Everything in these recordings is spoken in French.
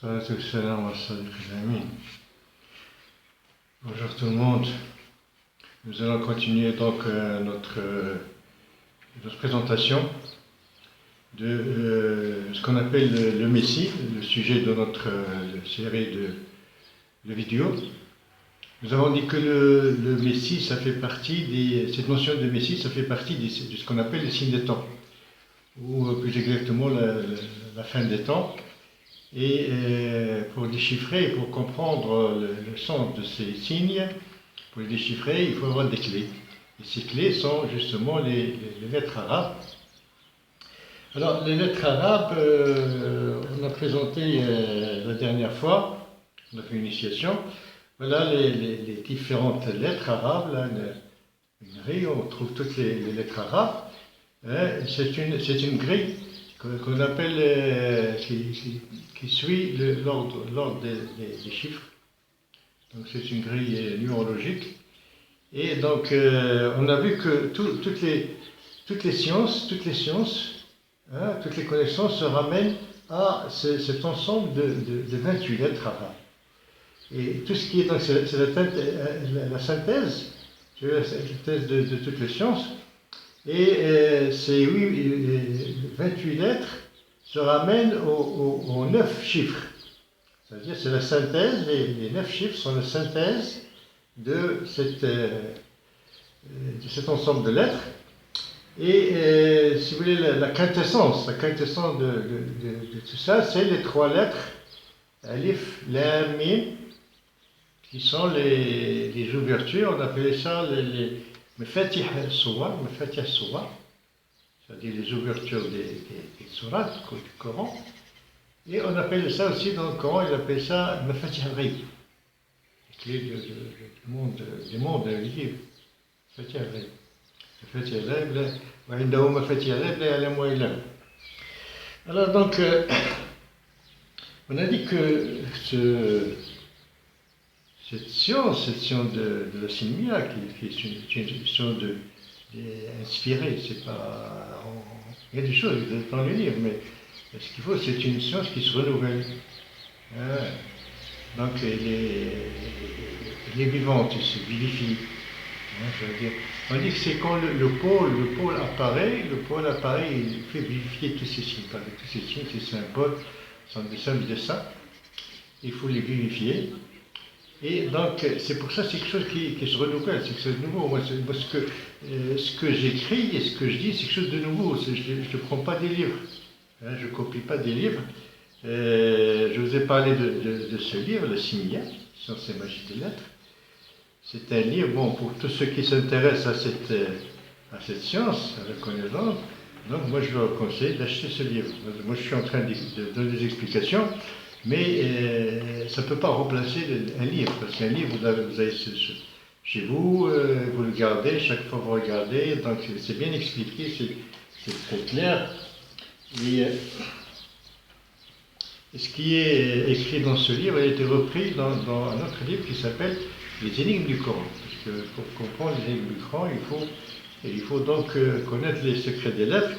Bonjour tout le monde. Nous allons continuer donc notre présentation de ce qu'on appelle le Messie, le sujet de notre série de vidéos. Nous avons dit que le Messie, ça fait partie cette notion de Messie, ça fait partie de ce qu'on appelle les signes des temps, ou plus exactement la fin des temps. Et pour déchiffrer, pour comprendre le sens de ces signes, pour les déchiffrer, il faut avoir des clés. Et ces clés sont justement les lettres arabes. Alors, les lettres arabes, on a présenté la dernière fois, on a fait une initiation. Voilà les différentes lettres arabes. Là, une grille, on trouve toutes les lettres arabes. C'est une grille qu'on appelle, qui suit l'ordre des chiffres. Donc c'est une grille numérologique. Et donc on a vu que toutes les sciences, toutes les connaissances se ramènent à cet ensemble de 28 lettres arabes. Et tout ce qui est donc, c'est la synthèse, la synthèse de toutes les sciences. Et ces 28 lettres se ramènent aux 9 chiffres. C'est-à-dire c'est la synthèse, les 9 chiffres sont la synthèse de cet ensemble de lettres. Et si vous voulez, la quintessence de tout ça, c'est les 3 lettres Alif, Lam, Mim, qui sont les ouvertures. On appelait ça les Mafatih al-Suwar, c'est-à-dire les ouvertures des sourates du Coran. Et on appelle ça aussi dans le Coran, il appelle ça Mafatih al-Ghayb, les clés du monde invisible. Mafatih al-Ghayb. Mafatih al-Ghayb, wa indahu mafatih al-Ghayb la ya'lamuha illa hu. Alors donc, on a dit que cette science de la simia, qui est une science inspirée, c'est pas. Il y a des choses, vous allez pas les lire, mais ce qu'il faut, c'est une science qui se renouvelle. Donc, elle est vivante, elle se vivifie. On dit que c'est quand le pôle apparaît, il fait vivifier tous ces signes. Tous ces signes, ces symboles, sont des symboles de ça. Il faut les vivifier. Et donc, c'est pour ça que c'est quelque chose qui se renouvelle, c'est quelque chose de nouveau. Moi, ce que j'écris et ce que je dis, c'est quelque chose de nouveau. Je ne prends pas des livres, je ne copie pas des livres. Je vous ai parlé de ce livre, la Simia, Science et magie des lettres. C'est un livre, bon, pour tous ceux qui s'intéressent à cette science, à la connaissance. Donc, moi, je vous conseille d'acheter ce livre. Moi, je suis en train de donner des explications. Mais ça ne peut pas remplacer un livre, parce qu'un livre, vous avez chez vous, vous le gardez, chaque fois vous regardez, donc c'est bien expliqué, c'est très clair. Et ce qui est écrit dans ce livre a été repris dans un autre livre qui s'appelle Les énigmes du Coran. Parce que pour comprendre les énigmes du Coran, il faut donc connaître les secrets des lettres.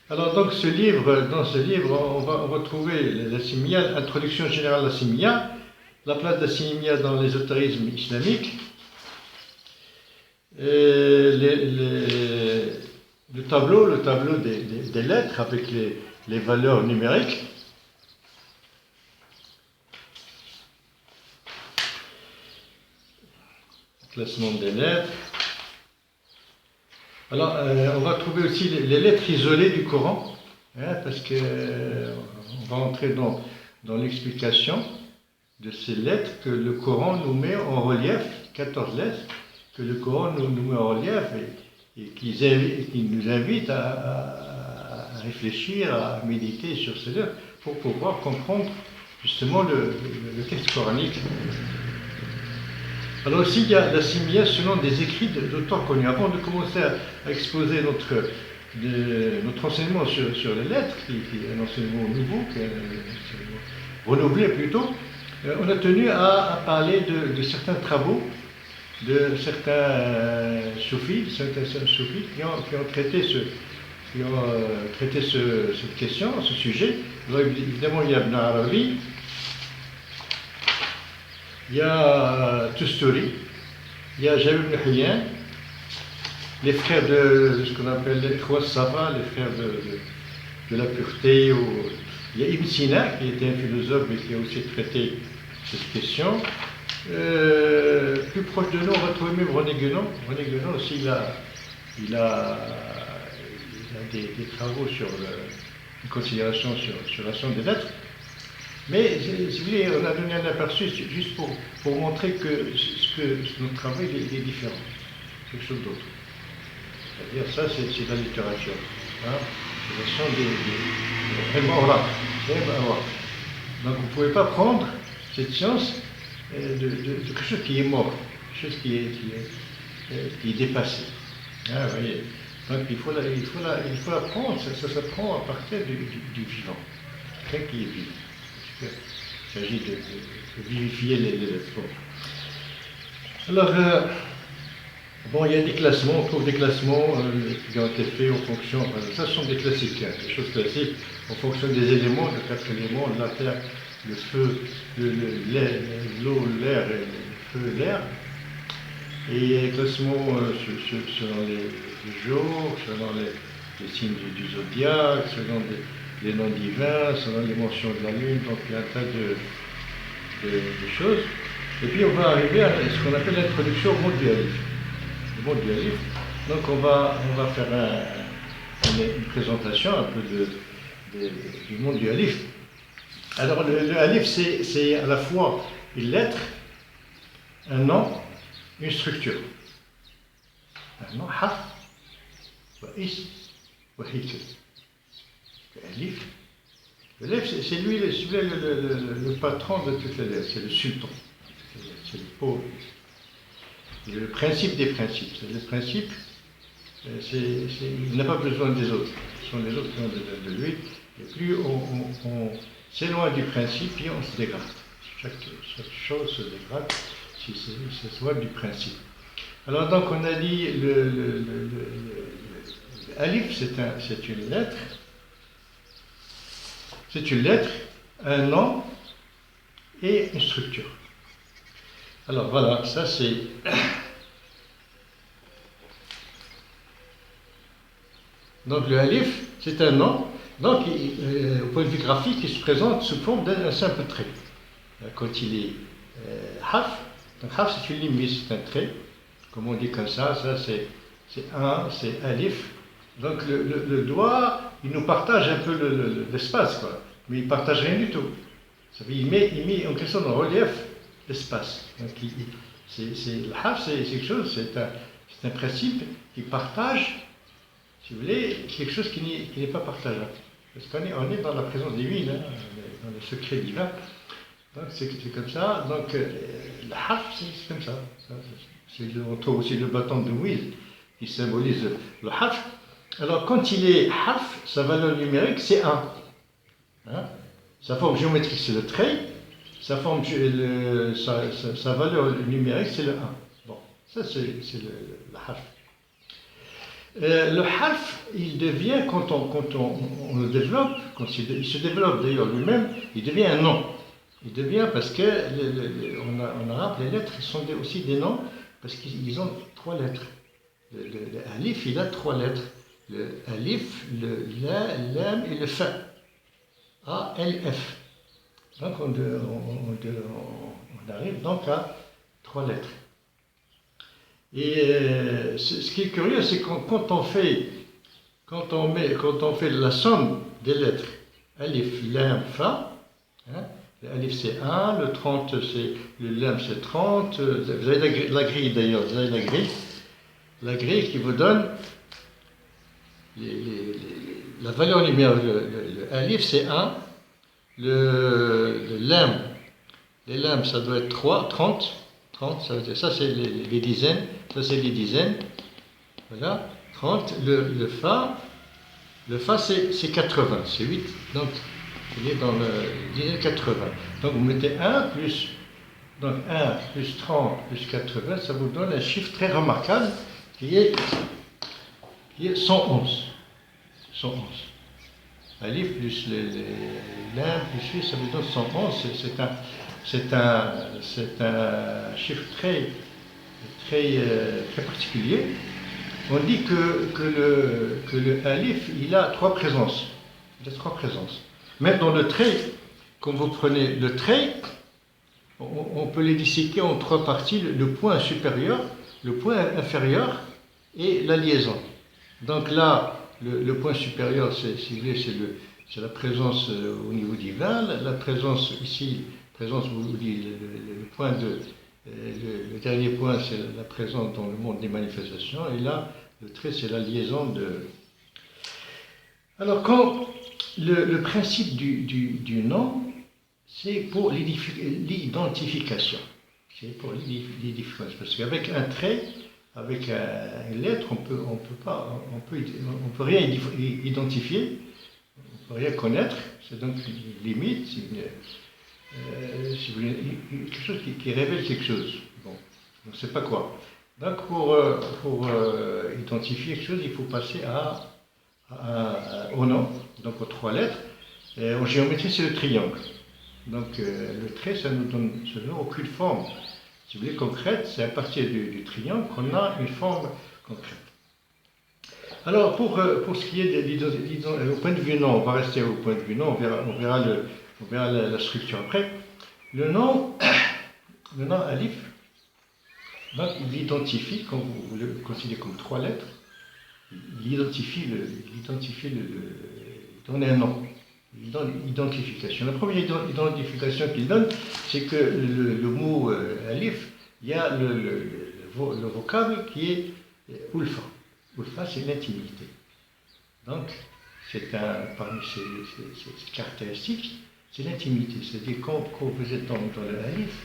Alors donc dans ce livre, on va trouver la simia, introduction générale de la simia, la place de la simia dans l'ésotérisme islamique, le tableau des lettres avec les valeurs numériques, classement des lettres. Alors, on va trouver aussi les lettres isolées du Coran, parce qu'on va entrer dans l'explication de ces lettres que le Coran nous met en relief, 14 lettres, que le Coran nous met en relief et qui nous invite à réfléchir, à méditer sur ces lettres pour pouvoir comprendre justement le texte coranique. Alors aussi, il y a la simia selon des écrits d'auteurs connus. Avant de commencer à exposer notre enseignement sur les lettres, qui est un enseignement nouveau, qui est un enseignement renouvelé plutôt, on a tenu à parler de certains travaux, de certains soufis, qui ont traité cette question, ce sujet. Alors, évidemment, il y a Ibn Arabi, il y a Tusturi, il y a Jaoul Hayyan, les frères de ce qu'on appelle les Khwas Safa, les frères de la pureté. Il y a Ibn Sina, qui était un philosophe et qui a aussi traité cette question. Plus proche de nous, on va trouver même René Guénon. René Guénon aussi, il a des travaux sur une considération sur la somme des lettres. Mais, si vous voulez, on a donné un aperçu juste pour montrer que notre travail est différent, quelque chose d'autre. C'est-à-dire, ça, c'est la littérature. Hein? C'est la somme des donc, vous ne pouvez pas prendre cette science de quelque chose qui est mort, quelque chose qui est dépassé. Ah, vous voyez. Donc il faut la prendre, ça s'apprend à partir du vivant, quelqu'un qui est vivant. Il s'agit de vivifier les lettres. Alors, bon, il y a des classements, on trouve des classements qui ont été faits en fonction, ça sont des classiques, hein, des choses classiques, en fonction des éléments, de 4 éléments, la terre, le feu, l'eau, l'air et le feu et l'air. Et les classements selon les jours, selon les signes du zodiaque, selon les noms divins, selon les mentions de la lune, donc il y a un tas de choses. Et puis on va arriver à ce qu'on appelle l'introduction au monde du Alif. Le monde du Alif. Donc on va faire une présentation un peu du monde du Alif. Alors le Alif, c'est à la fois une lettre, un nom, une structure. Un nom, Haf, wa Is, wa Hikr. Le Alif, c'est lui le patron de toutes les lettres, c'est le sultan, c'est le pauvre. Le principe des principes. C'est le principe, il n'a pas besoin des autres. Ce sont les autres qui ont besoin de lui. Et plus on s'éloigne du principe, plus on se dégrade. Chaque chose se dégrade si c'est soit du principe. Alors donc on a dit le Alif, c'est une lettre. C'est une lettre, un nom et une structure. Alors voilà, ça c'est... Donc le Alif, c'est un nom, donc au point de vue graphique, il se présente sous forme d'un simple trait. Quand il est Haf, donc Haf c'est une limite, c'est un trait, comme on dit comme ça c'est Alif. Donc le doigt, il nous partage un peu l'espace, quoi, mais il ne partage rien du tout. Il met en quelque sorte en relief l'espace. Donc le Haf, c'est quelque chose, c'est un principe qui partage, si vous voulez, quelque chose qui n'est pas partageable. Parce qu'on est dans la présence divine, hein, dans le secret divin. Donc c'est comme ça. Donc le Haf, c'est comme ça. On trouve aussi le bâton de Moïse qui symbolise le Haf. Alors quand il est Haf, sa valeur numérique c'est 1. Hein? Sa forme géométrique c'est le trait. Sa valeur numérique c'est le 1. Bon, ça c'est le Haf. Le Harf, il devient, quand on le développe, il se développe d'ailleurs lui-même, il devient un nom. Il devient parce que, en arabe, les lettres sont aussi des noms, parce qu'ils ont 3 lettres. Le Alif, il a 3 lettres. Le Alif, le La, Lam et le Fa. A-L-F. Donc on arrive donc à 3 lettres. Et ce qui est curieux, c'est quand on fait la somme des lettres, Alif, Lam, Fa, hein, Alif c'est 1, le 30 c'est, le Lam c'est 30, vous avez la grille d'ailleurs, vous avez la grille qui vous donne la valeur numérique. Le Alif c'est 1, le Lam, les Lam ça doit être 3, 30, ça c'est les dizaines, ça c'est les dizaines, voilà, 30, le Fa c'est 80, c'est 8, donc il est dans le dizaine 80. Donc vous mettez 1 plus, donc 1 plus 30 plus 80, ça vous donne un chiffre très remarquable qui est 111. 111. Alif plus les Lam plus 8, ça vous donne 111, c'est un chiffre très particulier. On dit que le alif, il a trois présences. Il a trois présences. Même dans le trait, quand vous prenez le trait, on peut les disséquer en trois parties, le point supérieur, le point inférieur et la liaison. Donc là, le point supérieur, c'est la présence au niveau divin. La présence ici, vous dites, le point le dernier point, c'est la présence dans le monde des manifestations. Et là, le trait, c'est la liaison de... Alors, quand le principe du nom, c'est pour l'identification. C'est pour l'identification. Parce qu'avec un trait, avec une lettre, on peut rien identifier, on peut rien connaître. C'est donc une limite, si vous voulez, quelque chose qui révèle quelque chose. Bon, on ne sait pas quoi. Donc pour identifier quelque chose, il faut passer au nom, donc aux trois lettres. Et en géométrie, c'est le triangle. Donc le trait, ça ne nous donne aucune forme, si vous voulez, concrète. C'est à partir du triangle qu'on a une forme concrète. Alors pour ce qui est au point de vue nom, on va rester au point de vue nom, on verra la structure après. Le nom alif, donc il identifie, quand vous le considérez comme trois lettres, il donne un nom. Identification. La première identification qu'il donne, c'est que le mot alif, il y a le vocable qui est ulfa. Ulfa, c'est l'intimité. Donc, parmi ces caractéristiques, c'est l'intimité. C'est-à-dire, quand vous êtes dans le alif,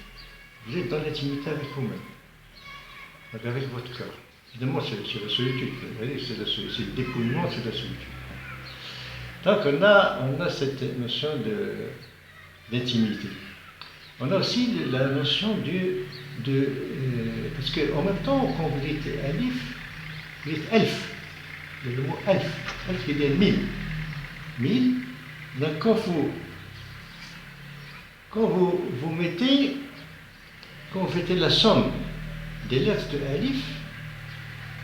vous êtes dans l'intimité avec vous-même, avec votre cœur. Évidemment, c'est la solitude. C'est le dépouillement, c'est la solitude. Donc on a cette notion d'intimité. On a aussi la notion parce qu'en même temps, quand vous dites alif, vous dites elf. Il y a le mot elf. Elf qui dit 1000. 1000. Donc quand vous faites la somme des lettres de alif,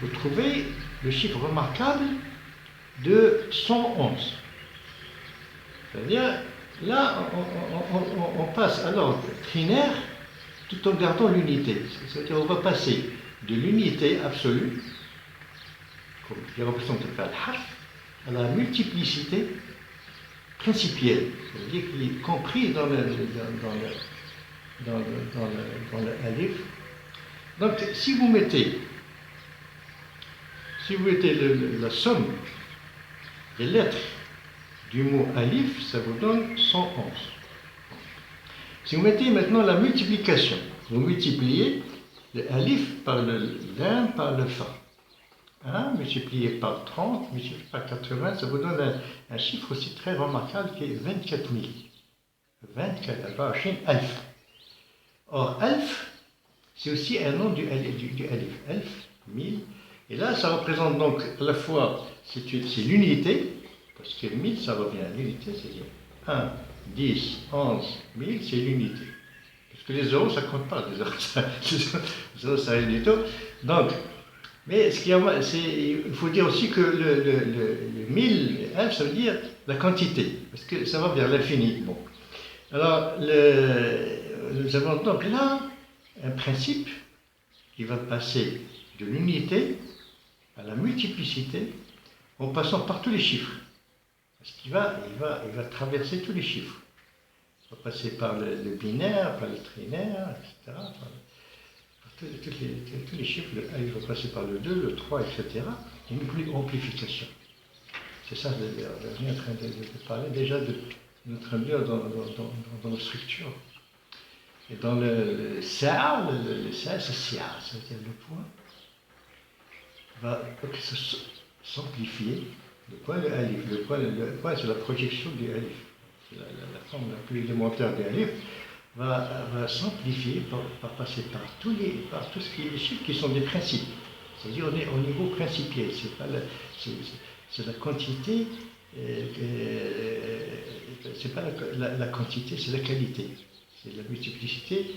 vous trouvez le chiffre remarquable de 111. C'est-à-dire, là, on passe à l'ordre trinaire tout en gardant l'unité. C'est-à-dire, on va passer de l'unité absolue, qui représente le harf, à la multiplicité principielle, c'est-à-dire qui est comprise dans le alif. Donc, si vous mettez la somme des lettres du mot alif, ça vous donne 111. Si vous mettez maintenant la multiplication, vous multipliez le alif par le lin par le fa. Multiplié par 30, multiplié par 80, ça vous donne un chiffre aussi très remarquable qui est 24 000. 24 alf. Or, alf, c'est aussi un nom du alif. Alf, 1000. Et là, ça représente donc à la fois, c'est l'unité, parce que 1000, ça revient à l'unité, c'est-à-dire 1, 10, 11, 1000, c'est l'unité. Parce que les zéros, ça ne compte pas, les zéros, ça reste du tout. Donc, mais il faut dire aussi que le 1000, ça veut dire la quantité, parce que ça va vers l'infini. Bon. Alors, nous avons donc là un principe qui va passer de l'unité à la multiplicité en passant par tous les chiffres. Parce qu'il va traverser tous les chiffres. Il va passer par le binaire, par le trinaire, etc. Par tous les chiffres. Il va passer par le 2, le 3, etc. Il y a une amplification. C'est ça, on est en train de parler déjà de notre ambiance dans la structure. Et dans le sa, c'est sia, c'est-à-dire le point, va s'amplifier. Le point, le alif. Le point, c'est la projection du alif. C'est la forme la plus élémentaire du alif va s'amplifier par passer par tout ce qui est les chiffres qui sont des principes. C'est-à-dire on est au niveau principiel. C'est la quantité. C'est pas la quantité, c'est la qualité. C'est la multiplicité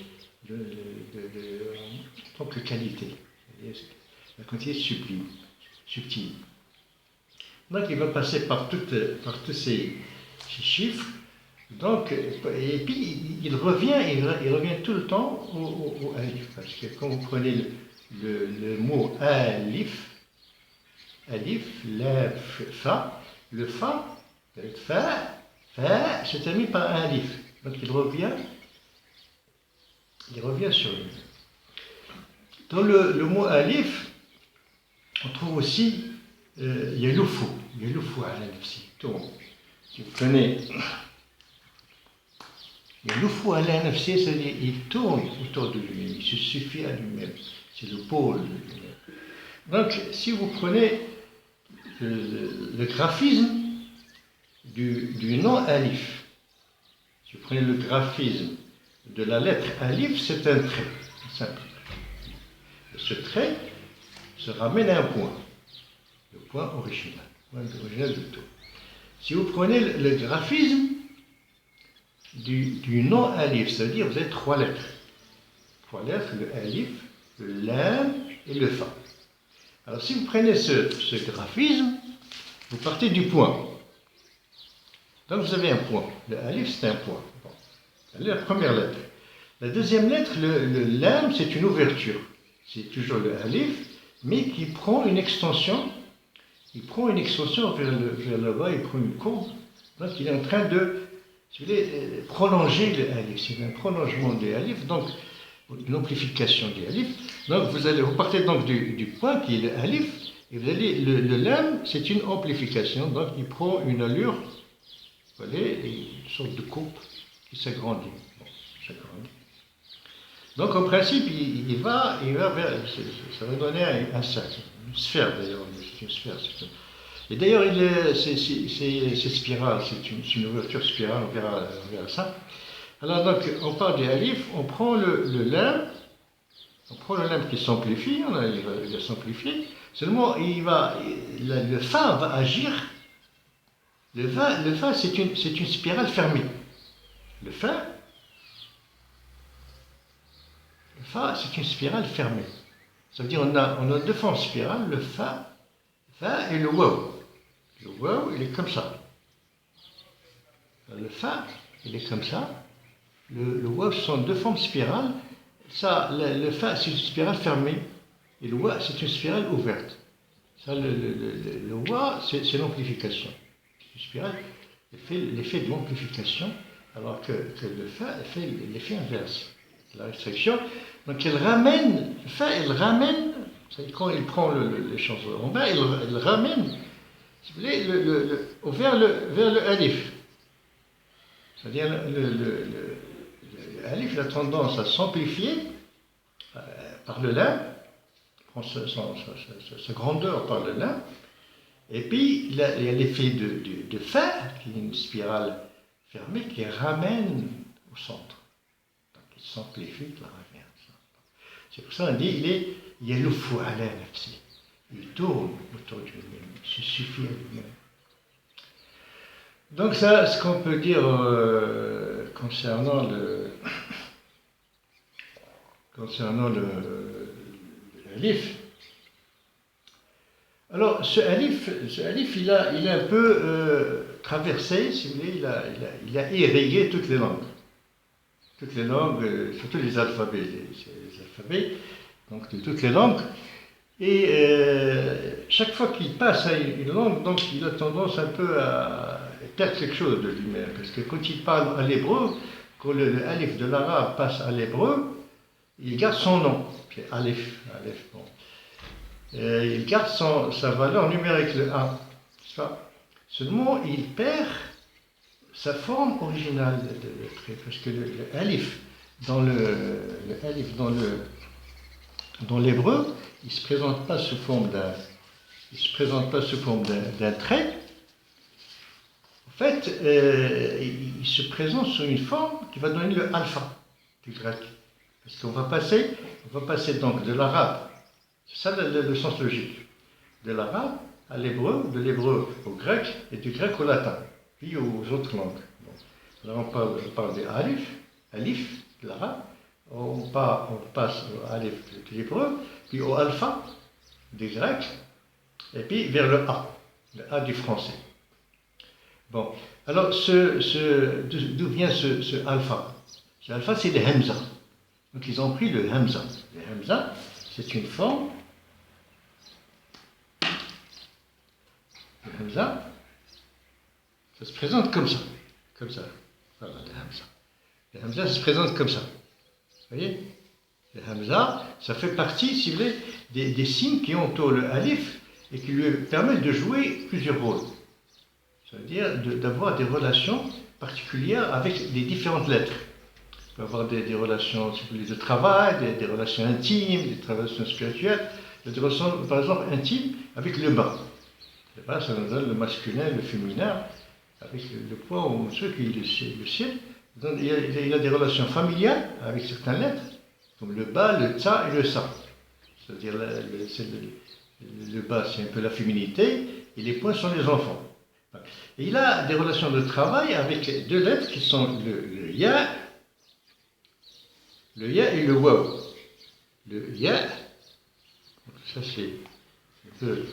en tant que qualité. La quantité sublime, subtile. Donc il va passer par tous ces chiffres. Donc, et puis il revient tout le temps au alif. Parce que quand vous prenez le mot alif, lam, fa, le fa se termine par un alif. Donc il revient sur lui. Dans le mot alif, on trouve aussi yalufu ala nafsi. Si vous prenez yalufu ala nafsi, c'est-à-dire il tourne autour de lui-même, il se suffit à lui-même. C'est le pôle de lui-même. Donc, si vous prenez le graphisme du nom alif, si vous prenez le graphisme de la lettre alif, c'est un trait, simple. Et ce trait se ramène à un point, le point original de tout. Si vous prenez le graphisme du nom alif, ça veut dire que vous avez trois lettres. Trois lettres, le alif, le lam et le fa. Alors si vous prenez ce graphisme, vous partez du point. Donc vous avez un point. Le alif, c'est un point. Bon. C'est la première lettre. La deuxième lettre, le lam, c'est une ouverture. C'est toujours le alif, mais qui prend une extension. Il prend une extension vers le bas, il prend une courbe. Donc il est en train de, si vous voulez, prolonger le alif. C'est un prolongement du alif, donc une amplification du alif. Donc vous partez donc du point qui est le alif, et vous allez, le lam, c'est une amplification, donc il prend une allure, vous voyez, une sorte de courbe qui s'agrandit. Bon, donc en principe, il va vers, ça va donner un cercle, une sphère d'ailleurs, c'est une sphère. Et d'ailleurs, c'est spiral, c'est une ouverture spirale, on verra ça. Alors donc, on part du alif, on prend le lam, qui s'amplifie, il va s'amplifier, seulement le fa va agir, le fa c'est une spirale fermée. Le fa c'est une spirale fermée. Ça veut dire on a deux formes spirales, le fa et le waw. Le waw, il est comme ça. Le fa, il est comme ça. Le waw, ce sont deux formes spirales. Ça, le fa, c'est une spirale fermée. Et le waw, c'est une spirale ouverte. Ça, le waw, c'est l'amplification. Une spirale fait l'effet de l'amplification, alors que le fa fait l'effet inverse. La restriction. Donc elle ramène, le fa, quand il prend les chansons en bas, il ramène, si vous voulez, vers le alif. C'est-à-dire le alif a tendance à s'amplifier par le lam, prend sa grandeur par le lam, et puis il y a l'effet de fa, qui est une spirale fermée, qui ramène au centre. Donc il s'amplifie, il revient. C'est pour ça qu'on dit il y a le fou à l'air, il tourne autour de lui-même, il se suffit à lui-même. Donc ça, ce qu'on peut dire concernant l'alif. Alors ce alif, il a un peu traversé, si vous voulez, il a irrigué toutes les langues. Toutes les langues, surtout les alphabets, donc de toutes les langues. Et chaque fois qu'il passe à une langue, donc il a tendance un peu à perdre quelque chose de lui-même. Parce que quand il parle à l'hébreu, quand le alif de l'arabe passe à l'hébreu, il garde son nom. Puis alif, bon. Il garde sa valeur numérique, le 1. Seulement, il perd sa forme originale de trait, parce que le alif dans l'hébreu, il ne se présente pas sous forme d'un trait. En fait, il se présente sous une forme qui va donner le alpha du grec, parce qu'on va passer donc de l'arabe, c'est ça le sens logique, de l'arabe à l'hébreu, de l'hébreu au grec et du grec au latin, puis aux autres langues. Bon. Alors on parle des alif, alif de l'arabe, on passe au alif de l'hébreu, puis au alpha du grec, et puis vers le A du français. Bon, alors d'où vient ce alpha? Ce alpha, c'est le hamza. Donc ils ont pris le hamza. Le hamza, c'est une forme. Le hamza, ça se présente comme ça. Comme ça. Voilà, le hamza. Le hamza, ça se présente comme ça. Vous voyez? Le hamza, ça fait partie, si vous voulez, des signes qui entourent le alif et qui lui permettent de jouer plusieurs rôles. C'est-à-dire d'avoir des relations particulières avec les différentes lettres. Il peut avoir des relations, si vous voulez, de travail, des relations intimes, des relations spirituelles, des relations, par exemple, intimes avec le bas. Le bas, ça nous donne le masculin, le féminin, avec le point au monsieur qui est le ciel. Donc, il y a des relations familiales avec certaines lettres, comme le bas, le tsa et le sa. C'est-à-dire le bas, c'est un peu la féminité, et les points sont les enfants. Et il a des relations de travail avec deux lettres qui sont le ya et le waw. Le ya, ça c'est un peu,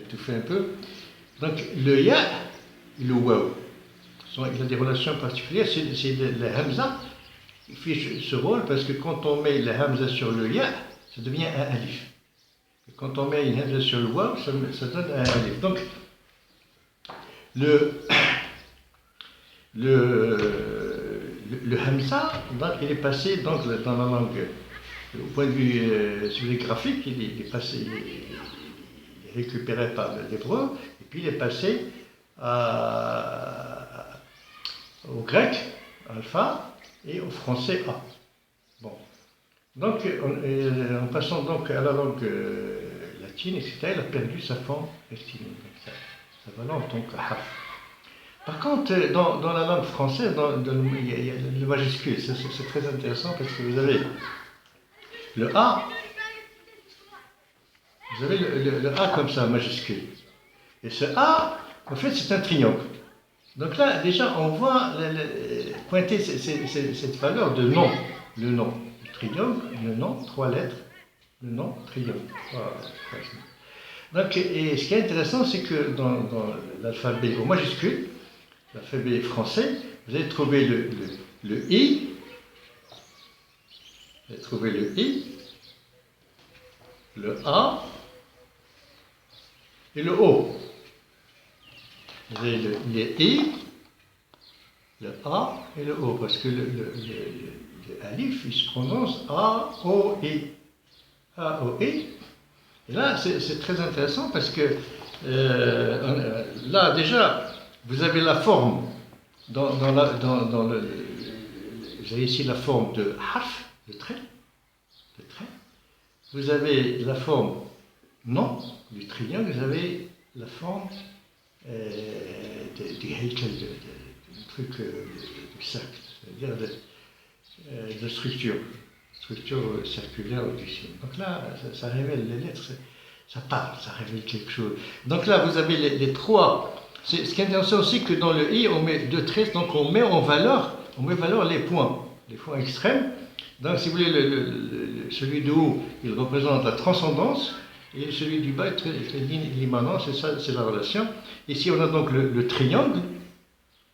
tout fait un peu. Donc le ya et le waw, il a des relations particulières. C'est le hamza qui fait ce rôle parce que quand on met le hamza sur le ya, ça devient un alif. Et quand on met une hamza sur le waw, ça donne un alif. Donc le hamza, donc, il est passé donc, dans la langue, au point de vue graphique, il est passé, il est récupéré par l'hébreu, et puis il est passé au grec, alpha, et au français A. Bon. Donc, en passant donc à la langue latine, etc., il a perdu sa forme estimée. Ça va là en tant que haf. Par contre, dans la langue française, il y a le majuscule. C'est très intéressant parce que vous avez le A, vous avez le A comme ça, majuscule. Et ce A, en fait, c'est un triangle. Donc là, déjà, on voit pointer cette valeur de nom. Le nom, le triangle, le nom, 3 lettres, le nom, triangle. Donc, et ce qui est intéressant, c'est que dans l'alphabet au majuscule, l'alphabet français, vous allez trouver le I, vous allez trouver le I, le A et le O. Vous avez le I, le A et le O, parce que le alif, il se prononce A-O-I. A-O-I. Et là, c'est très intéressant parce que là, déjà, vous avez la forme, vous avez ici la forme de harf, de trait. Vous avez la forme non, du triangle, vous avez la forme du heikel, du truc du cercle, c'est-à-dire de structure circulaire du signe. Donc là, ça révèle les lettres, ça parle, ça révèle quelque chose. Donc là, vous avez les trois. Ce qui est intéressant aussi, que dans le i, on met 2 traits, donc on met en valeur, les points extrêmes. Donc si vous voulez, celui de haut, il représente la transcendance, et celui du bas, l'immanence, et ça, c'est la relation. Ici, on a donc le triangle,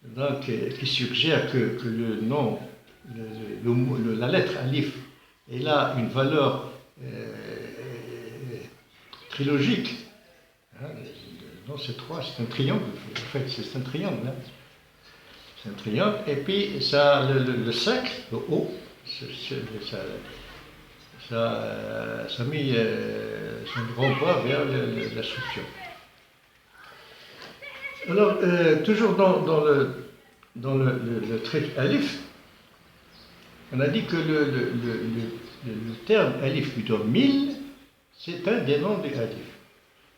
donc, qui suggère que le nom, la lettre alif, elle a une valeur trilogique. Hein, non, c'est 3, c'est un triangle. En fait, c'est un triangle. Hein. C'est un triangle. Et puis, ça, le cercle, le haut, ça met son grand bras vers la structure. Alors, toujours dans le trait alif, on a dit que le terme alif, plutôt 1000, c'est un des noms du alif.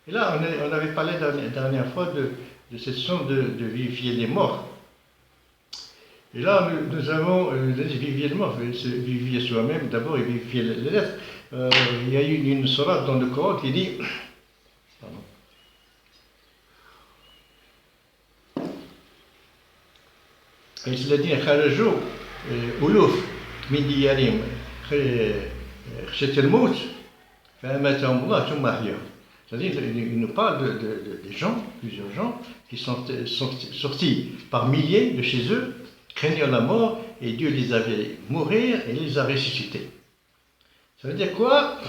Et là, on avait parlé la dernière fois de cette façon de vivifier les morts. Et là, nous avons vivifié le mort, se vivifier soi-même d'abord et vivifier les lettres. Il y a eu une sourate dans le Coran qui dit. Pardon. Et cela dit, Kharajou ألوف من ديارهم خشية الموت فأماتهم الله ثم أحياهم. C'est-à-dire qu'il nous parle des gens, plusieurs gens, qui sont sortis par milliers de chez eux, craignant la mort, et Dieu les avait mourir et les a ressuscités. Ça veut dire quoi?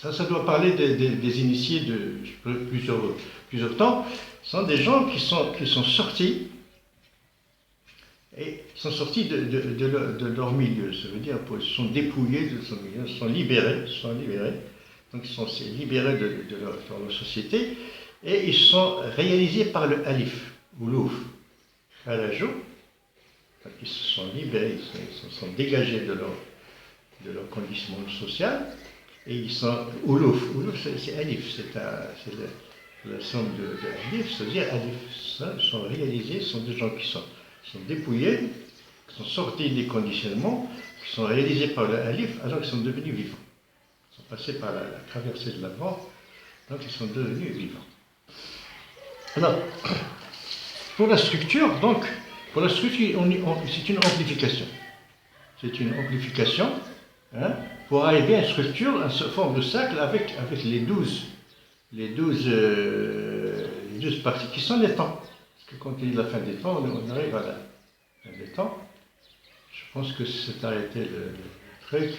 Ça doit parler des initiés de plusieurs temps. Ce sont des gens qui sont sortis, et sont sortis de leur milieu. Ça veut dire qu'ils sont dépouillés de son milieu, sont libérés. Donc ils sont libérés de leur société, et ils sont réalisés par le alif, oulouf, kharajou. Ils se sont libérés, ils se sont dégagés de leur condition sociale, et ils sont oulouf, c'est alif, c'est la somme de alif, c'est-à-dire alif, ça, ils sont réalisés, ce sont des gens qui sont dépouillés, qui sont sortis des conditionnements, qui sont réalisés par le alif, alors qu'ils sont devenus vivants. Ils sont passés par la traversée de la mort, donc ils sont devenus vivants. Alors, pour la structure, c'est une amplification. C'est une amplification, hein, pour arriver à une structure, à une forme de cercle avec les 12 parties qui sont les temps. Parce que quand il dit la fin des temps, on arrive à la fin des temps. Je pense que c'est arrêté le truc.